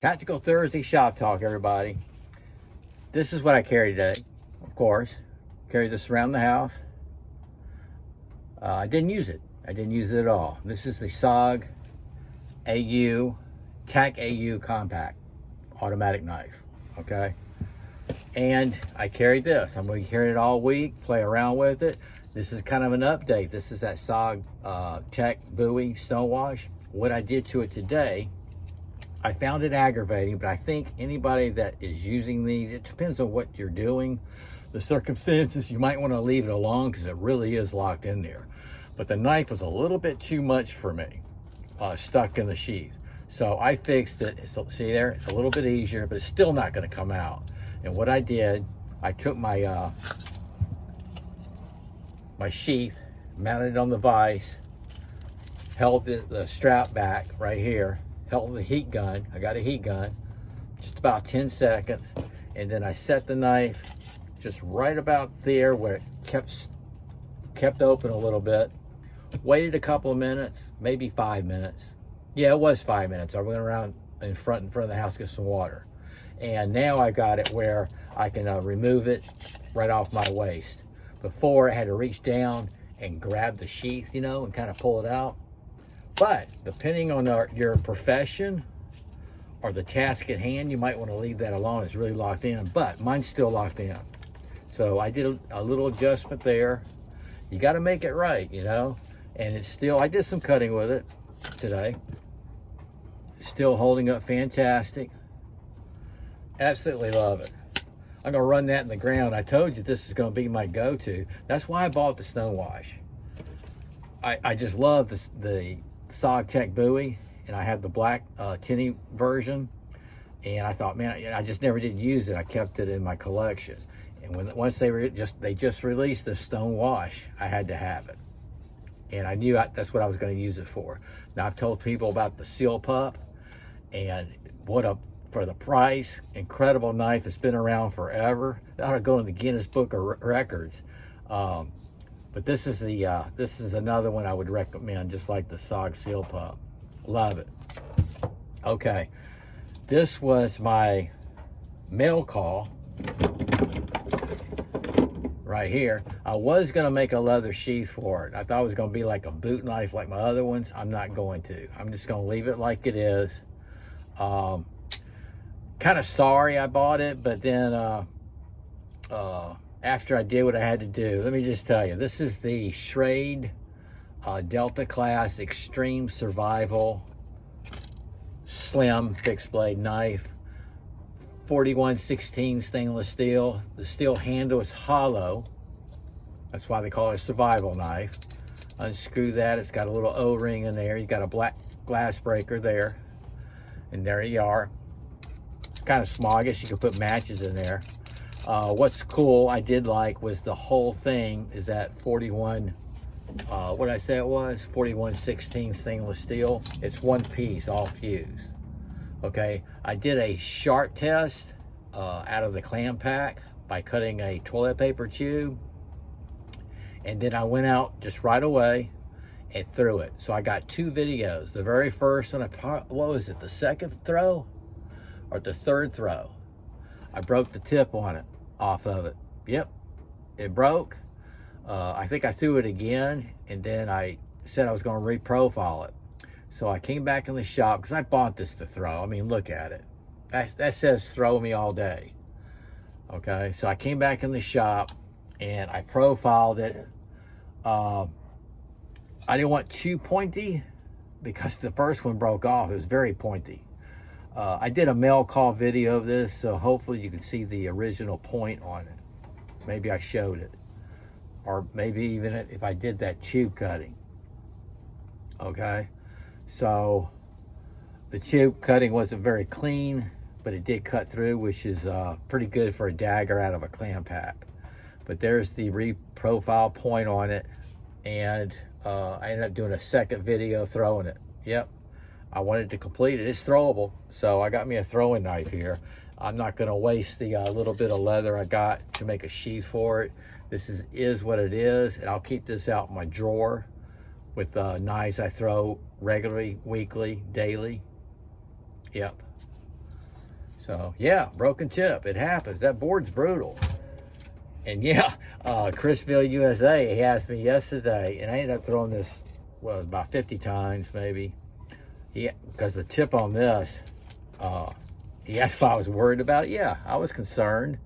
Tactical Thursday shop talk, everybody. This is what I carry today, of course. Carry this around the house. I didn't use it. I didn't use it at all. This is the SOG AU, TAC AU Compact automatic knife, okay? And I carried this. I'm going to carry it all week, play around with it. This is kind of an update. This is that SOG Tech Bowie Stonewash. What I did to it today, I found it aggravating, but I think anybody that is using these, it depends on what you're doing, the circumstances, you might want to leave it alone because it really is locked in there. But the knife was a little bit too much for me, stuck in the sheath. So I fixed it. So, see there, it's a little bit easier, but it's still not going to come out. And what I did, I took my my sheath, mounted it on the vise, held the strap back right here, held the heat gun. I got a heat gun, just about 10 seconds. And then I set the knife just right about there where it kept open a little bit. Waited a couple of minutes, maybe 5 minutes. Yeah, it was 5 minutes. I went around in front of the house to get some water. And now I got it where I can remove it right off my waist. Before I had to reach down and grab the sheath, you know, and kind of pull it out. But depending on your profession or the task at hand, you might want to leave that alone. It's really locked in, but mine's still locked in. So I did a little adjustment there. You got to make it right, you know, and it's still, I did some cutting with it today. Still holding up fantastic. Absolutely love it. I'm going to run that in the ground. I told you this is going to be my go-to. That's why I bought the Stonewash. I just love the SOG Tech Bowie, and I have the black tinny version. And I thought, man, I just never did use it. I kept it in my collection. And once they just released the Stonewash, I had to have it. And I knew that's what I was going to use it for. Now I've told people about the Seal Pup, and for the price, incredible knife. It's been around forever. It ought to go in the Guinness Book of Records. But this is another one I would recommend, just like the SOG Seal Pup. Love it. Okay, this was my mail call right here. I was going to make a leather sheath for it. I thought it was going to be like a boot knife like my other ones. I'm not going to. I'm just going to leave it like it is. Kind of sorry I bought it, but then after I did what I had to do, let me just tell you, this is the Schrade Delta Class Extreme Survival Slim Fixed Blade Knife. 4116 stainless steel. The steel handle is hollow. That's why they call it a survival knife. Unscrew that. It's got a little O-ring in there. You got a black glass breaker there. And there you are. It's kind of small. I guess you could put matches in there. What's cool, I did like, was the whole thing is that 41, what did I say it was? 4116 stainless steel. It's one piece, all fused. Okay, I did a sharp test out of the clam pack by cutting a toilet paper tube. And then I went out just right away and threw it. So I got two videos. The very first one, what was it, the second throw or the third throw? I broke the tip on it, off of it. Yep, it broke. I think I threw it again, and then I said I was going to reprofile it. So I came back in the shop, because I bought this to throw. I mean, look at it. That says throw me all day. Okay, so I came back in the shop, and I profiled it. I didn't want too pointy, because the first one broke off. It was very pointy. I did a mail call video of this, so hopefully you can see the original point on it. Maybe I showed it. Or maybe even if I did that tube cutting. Okay, so the tube cutting wasn't very clean, but it did cut through, which is pretty good for a dagger out of a clam pack. But there's the reprofile point on it, and I ended up doing a second video throwing it. Yep, I wanted to complete it. It's throwable, so I got me a throwing knife here. I'm not going to waste the little bit of leather I got to make a sheath for it. This is what it is, and I'll keep this out in my drawer with knives I throw regularly, weekly, daily. Yep. So yeah, broken tip, it happens. That board's brutal. And yeah, Chrisville, USA, he asked me yesterday, and I ended up throwing this, well, about 50 times maybe. Because the tip on this, he asked if I was worried about it. Yeah, I was concerned.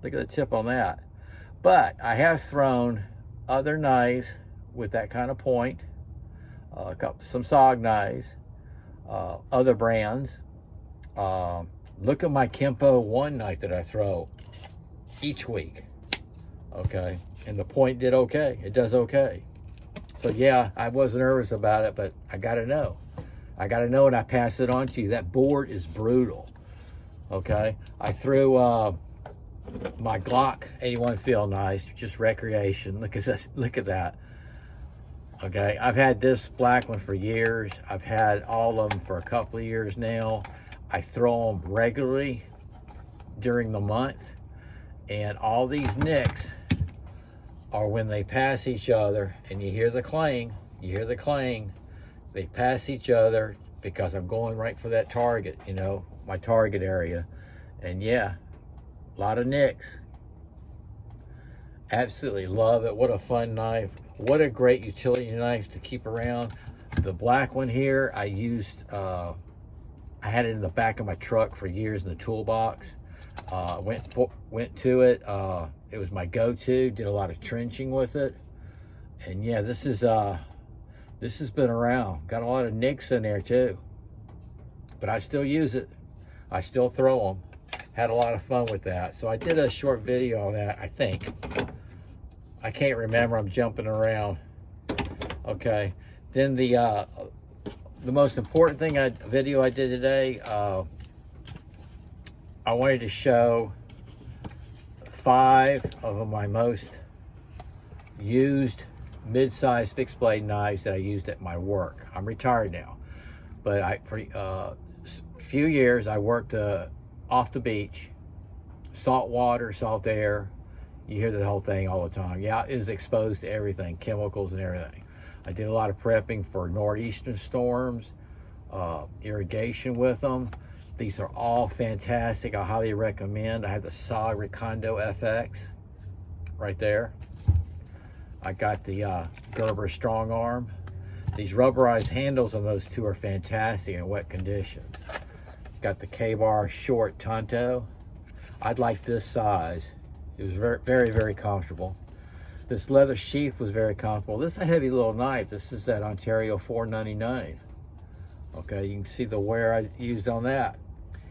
Look at the tip on that. But I have thrown other knives with that kind of point, some SOG knives, other brands. Look at my Kempo 1 knife that I throw each week, okay? And the point did okay. It does okay. So yeah, I was nervous about it, but I gotta know. I gotta know, and I pass it on to you. That board is brutal, okay? I threw my Glock 81 field knives, just recreation. Look at this, look at that. Okay, I've had this black one for years. I've had all of them for a couple of years now. I throw them regularly during the month, and all these nicks are when they pass each other, and you hear the clang, they pass each other because I'm going right for that target, you know, my target area. And yeah, a lot of nicks. Absolutely love it. What a fun knife. What a great utility knife to keep around. The black one here, I used, I had it in the back of my truck for years in the toolbox. Went to it. It was my go-to. Did a lot of trenching with it. And yeah, this has been around. Got a lot of nicks in there too. But I still use it. I still throw them. Had a lot of fun with that. So I did a short video on that, I think. I can't remember, I'm jumping around. Okay, then the most important video I did today, I wanted to show 5 of my most used mid-size fixed blade knives that I used at my work. I'm retired now, but for a few years I worked off the beach, salt water, salt air. You hear the whole thing all the time. Yeah, it was exposed to everything, chemicals and everything. I did a lot of prepping for northeastern storms, irrigation with them. These are all fantastic. I highly recommend. I have the SOG Recondo FX right there. I got the Gerber Strong Arm. These rubberized handles on those two are fantastic in wet conditions. Got the K-Bar Short Tonto. I'd like this size. It was very, very, very comfortable. This leather sheath was very comfortable. This is a heavy little knife. This is that Ontario 499. Okay, you can see the wear I used on that.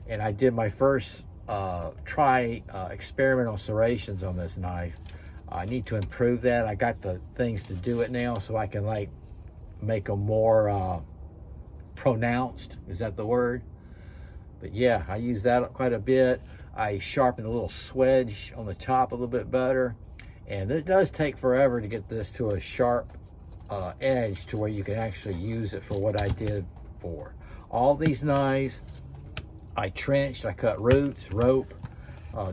And I did my first experimental serrations on this knife. I need to improve that. I got the things to do it now, so I can like make them more pronounced. Is that the word? But yeah, I use that quite a bit. I sharpened a little swedge on the top a little bit better. And it does take forever to get this to a sharp edge to where you can actually use it for what I did for. All these knives, I trenched, I cut roots, rope,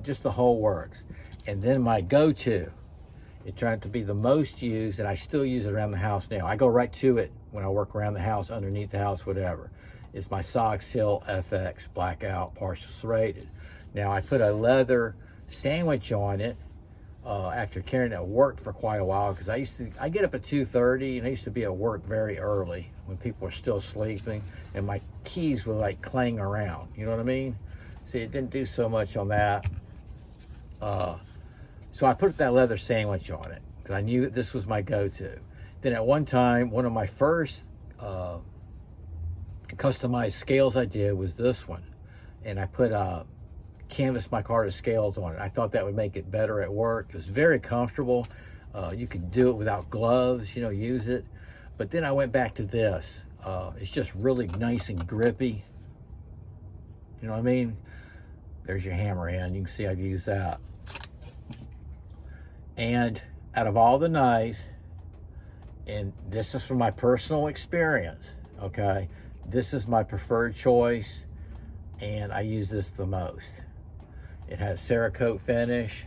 just the whole works. And then my go-to, it turned out to be the most used, and I still use it around the house now. I go right to it when I work around the house, underneath the house, whatever. It's my SOG Seal FX Blackout Partial Serrated. Now I put a leather sandwich on it after carrying it at work for quite a while, because I get up at 2:30 and I used to be at work very early when people were still sleeping, and my keys would like clang around, you know what I mean? See, it didn't do so much on that. So I put that leather sandwich on it because I knew this was my go-to. Then at one time, one of my first customized scales I did was this one, and I put canvas micarta scales on it. I thought that would make it better at work. It was very comfortable. You could do it without gloves, you know, use it. But then I went back to this. It's just really nice and grippy. You know what I mean? There's your hammer hand. You can see I've used that. And out of all the knives, and this is from my personal experience, okay? This is my preferred choice, and I use this the most. It has Cerakote finish.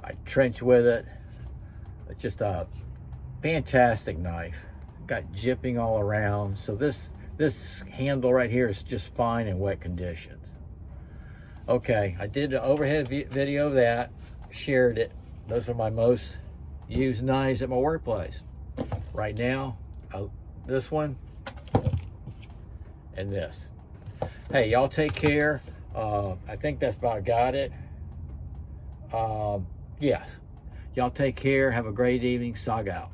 I trench with it. It's just a fantastic knife. Got jipping all around. So this handle right here is just fine in wet conditions. Okay, I did an overhead video of that, shared it. Those are my most used knives at my workplace. Right now, this one and this. Hey, y'all take care. I think that's about got it. Yes. Y'all take care. Have a great evening. Sog out.